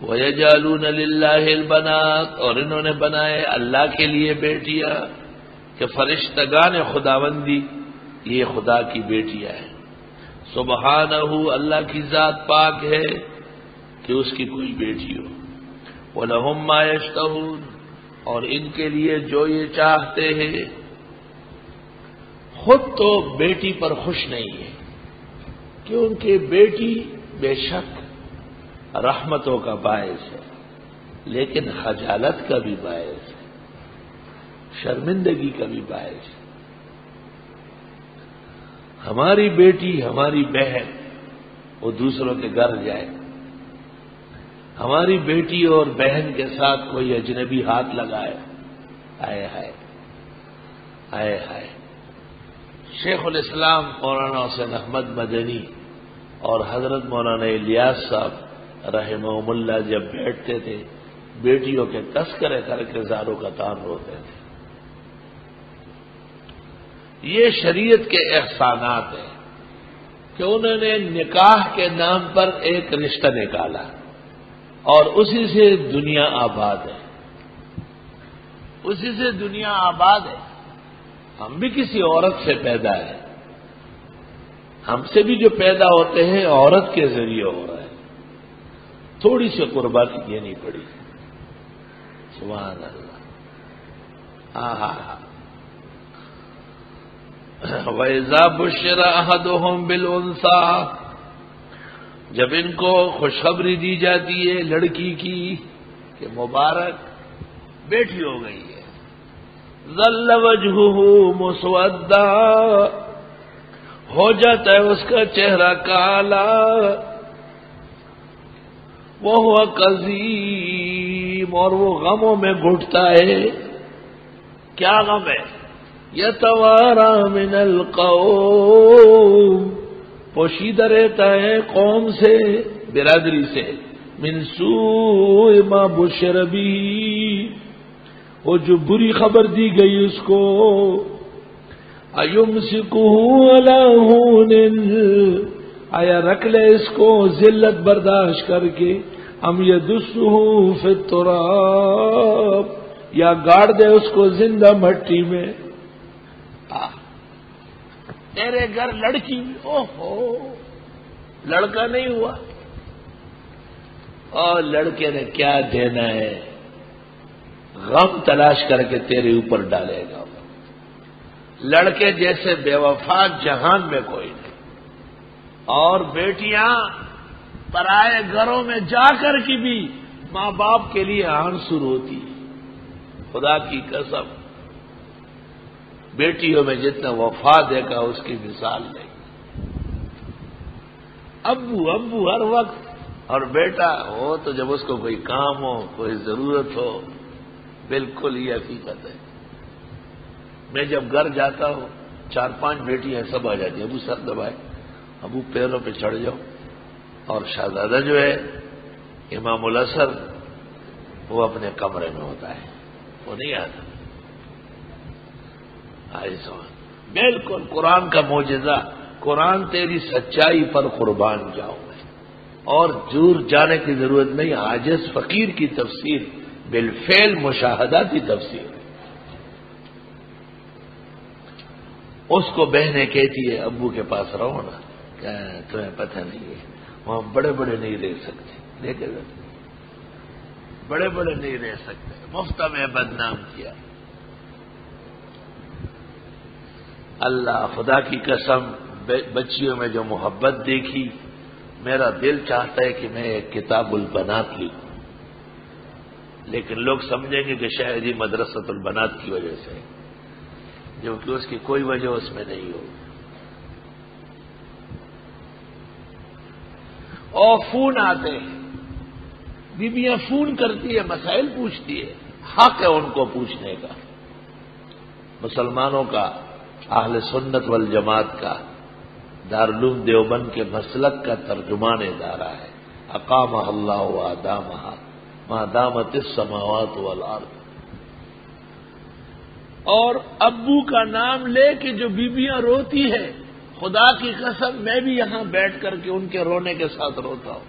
وَيَجْعَلُونَ لِلَّهِ الْبَنَاتِ، اور انہوں نے بنائے اللہ کے لیے بیٹیاں، کہ فرشتگان خداوندی یہ خدا کی بیٹیاں ہیں۔ سبحانہ، اللہ کی ذات پاک ہے کہ اس کی کوئی بیٹی ہو۔ وَلَهُم مَّا يَشْتَهُونَ، اور ان کے لیے جو یہ چاہتے ہیں۔ خود تو بیٹی پر خوش نہیں ہے کیونکہ بیٹی بے شک رحمتوں کا باعث ہے، لیکن خجالت کا بھی باعث ہے، شرمندگی کا بھی باعث ہے۔ ہماری بیٹی، ہماری بہن وہ دوسروں کے گھر جائے، ہماری بیٹی اور بہن کے ساتھ کوئی اجنبی ہاتھ لگائے، آئے ہائے آئے ہائے۔ شیخ الاسلام مولانا حسین احمد مدنی اور حضرت مولانا الیاس صاحب رحمہم اللہ جب بیٹھتے تھے، بیٹیوں کے تذکرے کر کے زاروں کا تان روتے تھے۔ یہ شریعت کے احسانات ہیں کہ انہوں نے نکاح کے نام پر ایک رشتہ نکالا اور اسی سے دنیا آباد ہے، اسی سے دنیا آباد ہے۔ ہم بھی کسی عورت سے پیدا ہیں، ہم سے بھی جو پیدا ہوتے ہیں عورت کے ذریعے ہو رہا ہے، تھوڑی سی قربانی دینی پڑی۔ سبحان اللہ۔ وَإِذَا بُشِّرَ أَحَدُهُم بِالْأُنثَىٰ، جب ان کو خوشخبری دی جاتی ہے لڑکی کی کہ مبارک بیٹی ہو گئی ہے، ظل وجهه مسودا، ہو جاتا ہے اس کا چہرہ کالا، وهو کظیم، اور وہ غموں میں گھٹتا ہے۔ کیا غم ہے؟ یتوارا من القوم، پوشیدہ رہتا ہے قوم سے، برادری سے، من سوء ما بشر به، وہ جو بری خبر دی گئی اس کو، ایمسکہ علی ہون، آیا رکھ لے اس کو ذلت برداشت کر کے، ام یدسہ فی التراب، یا گاڑ دے اس کو زندہ مٹی میں۔ تیرے گھر لڑکی، اوہو لڑکا نہیں ہوا، اور لڑکے نے کیا دینا ہے، غم تلاش کر کے تیرے اوپر ڈالے گا۔ لڑکے جیسے بے وفا جہان میں کوئی نہیں، اور بیٹیاں پرائے گھروں میں جا کر کی بھی ماں باپ کے لیے آنسو روتی۔ خدا کی قسم، بیٹیوں میں جتنا وفا دیکھا اس کی مثال نہیں۔ ابو ابو ہر وقت، اور بیٹا ہو تو جب اس کو کوئی کام ہو، کوئی ضرورت ہو، بالکل یہ حقیقت ہے۔ میں جب گھر جاتا ہوں 4-5 بیٹیاں سب آ جاتی ہیں، ابو سر دبائے، ابو پیروں پہ چڑھ جاؤ، اور شہزادہ جو ہے امام الاسر وہ اپنے کمرے میں ہوتا ہے، وہ نہیں آتا۔ بالکل قرآن کا معجزہ، قرآن تیری سچائی پر قربان جاؤں میں، اور دور جانے کی ضرورت نہیں، عاجز فقیر کی تفسیر بالفعل مشاہداتی تفسیر۔ اس کو بہنیں کہتی ہے ابو کے پاس رہو نا، کہ تمہیں پتہ نہیں ہے وہاں بڑے بڑے نہیں رہ سکتے، دیکھے بڑے بڑے نہیں رہ سکتے، مفت میں بدنام کیا۔ اللہ خدا کی قسم، بچیوں میں جو محبت دیکھی، میرا دل چاہتا ہے کہ میں ایک کتاب البنات لکھوں، لیکن لوگ سمجھیں گے کہ شاید یہ مدرسۃ البنات کی وجہ سے، جو کہ اس کی کوئی وجہ اس میں نہیں ہو۔ اور فون آتے ہیں، بیویاں فون کرتی ہے، مسائل پوچھتی ہے، حق ہے ان کو پوچھنے کا۔ مسلمانوں کا، اہل سنت والجماعت کا، دارالعلوم دیوبند کے مسلک کا ترجمان ادارہ ہے، اقامہ اللہ و ادامہ ما دامت السماوات والارض۔ اور ابو کا نام لے کے جو بیویاں روتی ہے، خدا کی قسم میں بھی یہاں بیٹھ کر کے ان کے رونے کے ساتھ روتا ہوں۔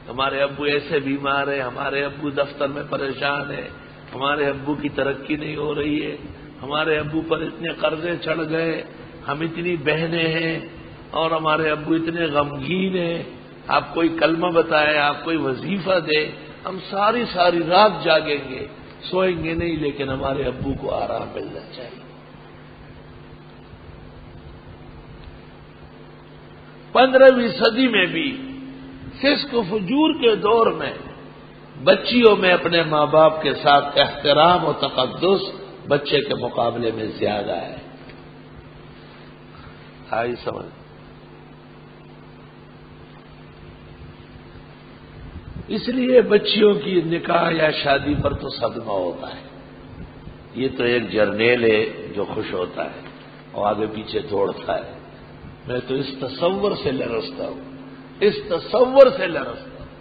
ہمارے ابو ایسے بیمار ہیں، ہمارے ابو دفتر میں پریشان ہیں، ہمارے ابو کی ترقی نہیں ہو رہی ہے، ہمارے ابو پر اتنے قرضے چڑھ گئے، ہم اتنی بہنیں ہیں اور ہمارے ابو اتنے غمگین ہیں، آپ کوئی کلمہ بتائے، آپ کوئی وظیفہ دے، ہم ساری رات جاگیں گے، سوئیں گے نہیں، لیکن ہمارے ابو کو آرام ملنا چاہیے۔ 15ویں صدی میں بھی فسق و فجور کے دور میں بچیوں میں اپنے ماں باپ کے ساتھ احترام و تقدس بچے کے مقابلے میں زیادہ ہے۔ آئی سمجھ؟ اس لیے بچیوں کی نکاح یا شادی پر تو صدمہ ہوتا ہے۔ یہ تو ایک جرنیل ہے جو خوش ہوتا ہے اور آگے پیچھے دوڑتا ہے۔ میں تو اس تصور سے لرزتا ہوں، اس تصور سے لرزتا ہوں،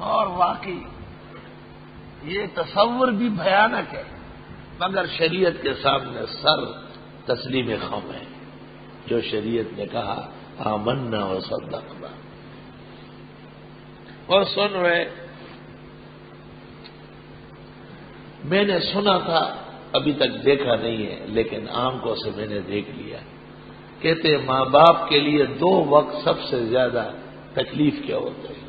اور واقعی یہ تصور بھی بھیانک ہے، مگر شریعت کے سامنے سر تسلیم خم ہے۔ جو شریعت نے کہا آمنا و صدقنا۔ اور سن رہے، میں نے سنا تھا، ابھی تک دیکھا نہیں ہے، لیکن آنکھوں سے میں نے دیکھ لیا، کہتے ماں باپ کے لیے 2 وقت سب سے زیادہ تکلیف کیا ہوتا ہے۔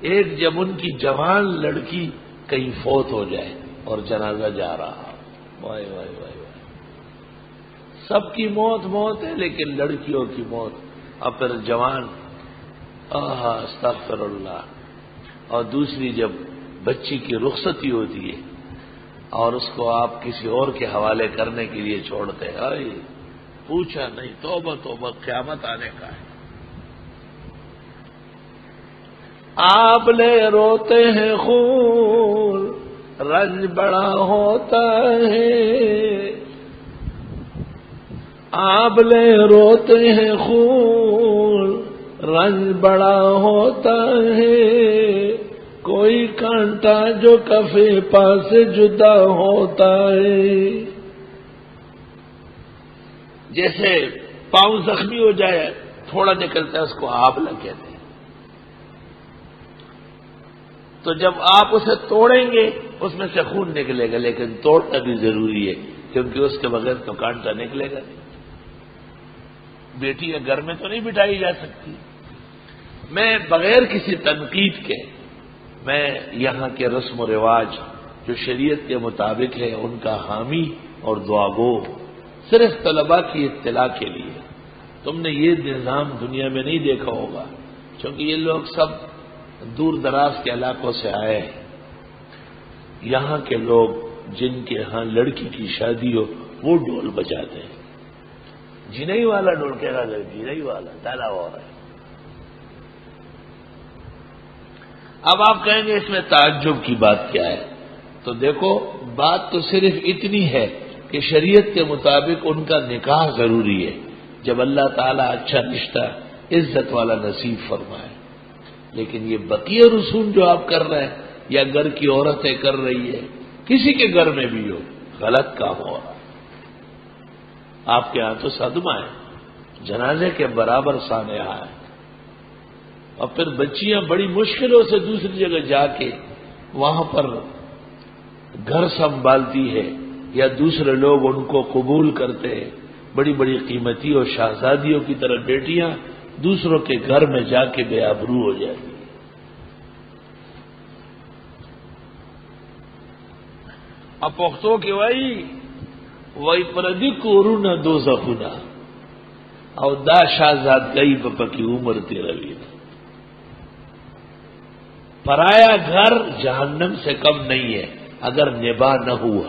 ایک جب ان کی جوان لڑکی کہیں فوت ہو جائے اور جنازہ جا رہا، وائے وائے وائے وائے، سب کی موت ہے، لیکن لڑکیوں کی موت، اور پھر جوان، استغفر اللہ۔ اور دوسری جب بچی کی رخصتی ہوتی ہے اور اس کو آپ کسی اور کے حوالے کرنے کے لیے چھوڑتے ہیں، پوچھا نہیں، توبہ توبہ، قیامت آنے کا ہے۔ آبلے روتے ہیں خون، رنج بڑا ہوتا ہے، آبلے روتے ہیں خون، رنج بڑا ہوتا ہے، کوئی کانٹا جو کفے پاس جدا ہوتا ہے۔ جیسے پاؤں زخمی ہو جائے، تھوڑا نکلتا ہے، اس کو آبلہ کہتے ہیں۔ تو جب آپ اسے توڑیں گے اس میں سے خون نکلے گا، لیکن توڑنا بھی ضروری ہے، کیونکہ اس کے بغیر تو کانٹا نکلے گا نہیں۔ بیٹی گھر میں تو نہیں بٹھائی جا سکتی۔ میں بغیر کسی تنقید کے، میں یہاں کے رسم و رواج جو شریعت کے مطابق ہے ان کا حامی اور دعاگو، صرف طلباء کی اطلاع کے لیے۔ تم نے یہ نظام دنیا میں نہیں دیکھا ہوگا، کیونکہ یہ لوگ سب دور دراز کے علاقوں سے آئے ہیں۔ یہاں کے لوگ جن کے ہاں لڑکی کی شادی ہو وہ ڈھول بجاتے ہیں، جنئی والا ڈھول کہہ رہا ہے، جنئی والا ڈالا ہوا ہے۔ اب آپ کہیں گے اس میں تعجب کی بات کیا ہے؟ تو دیکھو، بات تو صرف اتنی ہے کہ شریعت کے مطابق ان کا نکاح ضروری ہے، جب اللہ تعالیٰ اچھا رشتہ عزت والا نصیب فرمائے۔ لیکن یہ بقیہ رسوم جو آپ کر رہے ہیں یا گھر کی عورتیں کر رہی ہے، کسی کے گھر میں بھی ہو، غلط کام ہو رہا۔ آپ کے ہاں تو صدمہ ہے، جنازے کے برابر سانحہ ہے، اور پھر بچیاں بڑی مشکلوں سے دوسری جگہ جا کے وہاں پر گھر سنبھالتی ہے، یا دوسرے لوگ ان کو قبول کرتے ہیں، بڑی بڑی قیمتی اور شہزادیوں کی طرح بیٹیاں دوسروں کے گھر میں جا کے بے آبرو ہو جاتی ہیں۔ اب پختوں کے وہی پردی کورو نہ دو زخنا اور دا شہزاد گئی پپا کی عمر تیروی۔ پرایا گھر جہنم سے کم نہیں ہے اگر نباہ نہ ہوا۔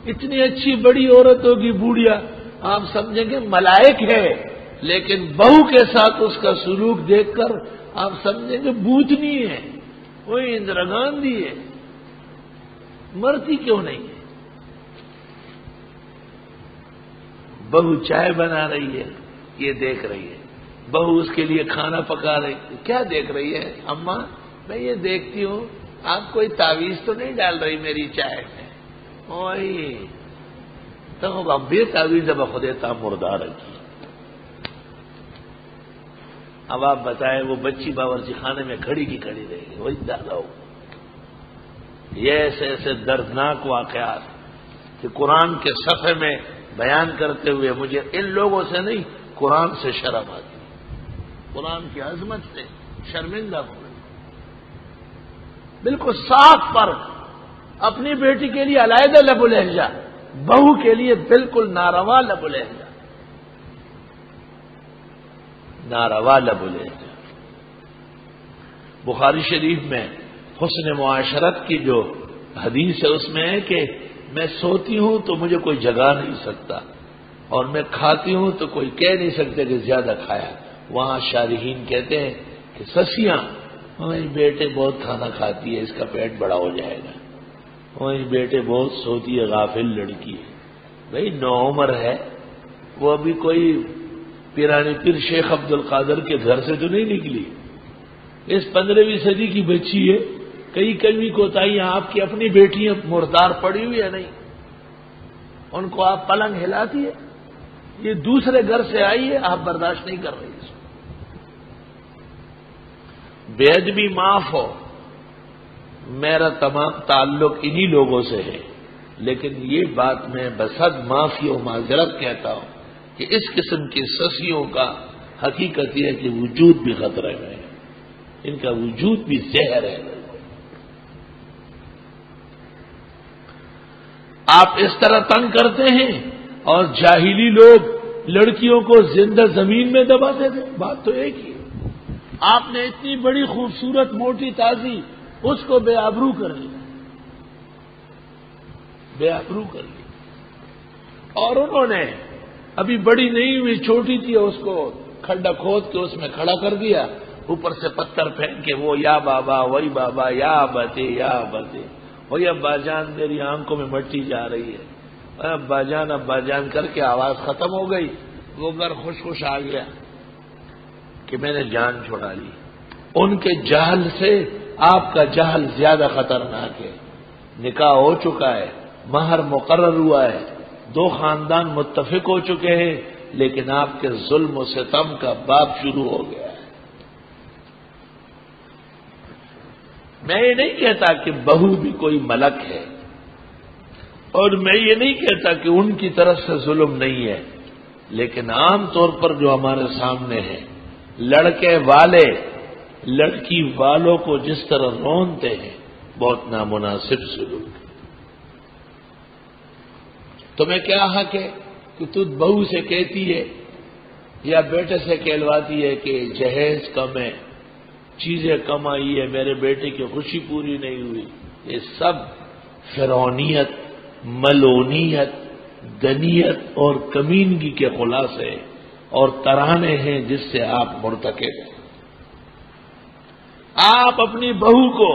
اتنی اچھی بڑی عورت ہوگی بوڑھیا، آپ سمجھیں گے ملائک ہے، لیکن بہو کے ساتھ اس کا سلوک دیکھ کر آپ سمجھیں گے بھوتنی ہے، وہی اندرا گاندھی ہے، مرتی کیوں نہیں ہے؟ بہو چائے بنا رہی ہے، یہ دیکھ رہی ہے، بہو اس کے لیے کھانا پکا رہی ہے، کیا دیکھ رہی ہے؟ اماں میں یہ دیکھتی ہوں آپ کوئی تعویذ تو نہیں ڈال رہی میری چائے میں؟ تو بے تعویذ اب خودے تا مردار کی اب آپ بتائیں وہ بچی باورچی خانے میں کھڑی کی کھڑی رہے گی، وہی دادا ہو. یہ ایسے ایسے دردناک واقعات کہ قرآن کے صفحے میں بیان کرتے ہوئے مجھے ان لوگوں سے نہیں، قرآن سے شرم آتی، قرآن کی عظمت سے شرمندہ ہو گئی. بالکل صاف فرق، اپنی بیٹی کے لیے علیحدہ لب و لہجہ، بہو کے لیے بالکل ناروا لب و لہجہ، ناروا لب و لہجہ. بخاری شریف میں حسن معاشرت کی جو حدیث ہے اس میں ہے کہ میں سوتی ہوں تو مجھے کوئی جگا نہیں سکتا، اور میں کھاتی ہوں تو کوئی کہہ نہیں سکتا کہ زیادہ کھایا. وہاں شارحین کہتے ہیں کہ سسیاں وہی بیٹے بہت کھانا کھاتی ہے، اس کا پیٹ بڑا ہو جائے گا، وہی بیٹے بہت سوتی ہے، غافل لڑکی ہے. بھائی نوعمر ہے، وہ ابھی کوئی پیرانی پیر شیخ عبد القادر کے گھر سے تو نہیں نکلی، اس 15ویں صدی کی بچی ہے. کئی کمی کوتاہیاں آپ کی اپنی بیٹیاں مردار پڑی ہوئی ہے نہیں، ان کو آپ پلنگ ہلاتی ہے. یہ دوسرے گھر سے آئی ہے، آپ برداشت نہیں کر رہی اس کو. بے ادبی معاف ہو، میرا تمام تعلق انہی لوگوں سے ہے، لیکن یہ بات میں بصد معافی و معذرت کہتا ہوں کہ اس قسم کی سسیوں کا حقیقت یہ ہے کہ وجود بھی خطرے میں ہے، ان کا وجود بھی زہر ہے. آپ اس طرح تنگ کرتے ہیں اور جاہلی لوگ لڑکیوں کو زندہ زمین میں دباتے تھے. بات تو ایک ہی ہے. آپ نے اتنی بڑی خوبصورت موٹی تازی اس کو بے آبرو کر لیا، بے آبرو کر لیا. اور انہوں نے ابھی بڑی نہیں ہوئی، چھوٹی تھی، اس کو کھڈا کھود کے اس میں کھڑا کر دیا، اوپر سے پتھر پھینک کے وہ یا بابا وہی بابا یا بتے یا بتے، وہی ابا جان میری آنکھوں میں مٹی جا رہی ہے، ابا جان کر کے آواز ختم ہو گئی. وہ گھر خوش خوش آ گیا کہ میں نے جان چھوڑا لی. ان کے جہل سے آپ کا جہل زیادہ خطرناک ہے. نکاح ہو چکا ہے، مہر مقرر ہوا ہے، 2 خاندان متفق ہو چکے ہیں، لیکن آپ کے ظلم و ستم کا باب شروع ہو گیا ہے. میں یہ نہیں کہتا کہ بہو بھی کوئی ملک ہے، اور میں یہ نہیں کہتا کہ ان کی طرف سے ظلم نہیں ہے، لیکن عام طور پر جو ہمارے سامنے ہے، لڑکے والے لڑکی والوں کو جس طرح رونتے ہیں، بہت نامناسب سلوک. تمہیں کیا حق ہے کہ تو بہو سے کہتی ہے یا بیٹے سے کہلواتی ہے کہ جہیز کم ہے، چیزیں کم آئی ہے، میرے بیٹے کی خوشی پوری نہیں ہوئی. یہ سب فرعونیت، ملونیت، دنیت اور کمینگی کے خلاصے اور ترانے ہیں جس سے آپ مرتکب ہیں. آپ اپنی بہو کو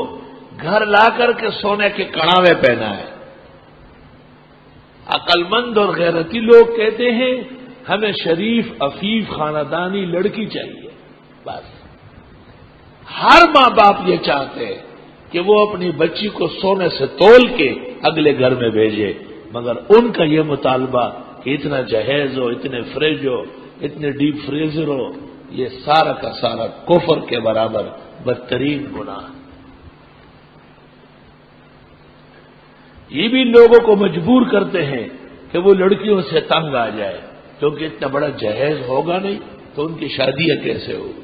گھر لا کر کے سونے کے کڑاوے پہنائیں. عقل مند اور غیرتی لوگ کہتے ہیں ہمیں شریف عفیف خاندانی لڑکی چاہیے. بس ہر ماں باپ یہ چاہتے ہیں کہ وہ اپنی بچی کو سونے سے تول کے اگلے گھر میں بھیجے، مگر ان کا یہ مطالبہ کہ اتنا جہیز ہو، اتنے فریج ہو، اتنے ڈیپ فریزر ہو، یہ سارا کا سارا کفر کے برابر بدترین گناہ. یہ بھی لوگوں کو مجبور کرتے ہیں کہ وہ لڑکیوں سے تنگ آ جائے، کیونکہ اتنا بڑا جہیز ہوگا نہیں تو ان کی شادیاں کیسے ہوگی.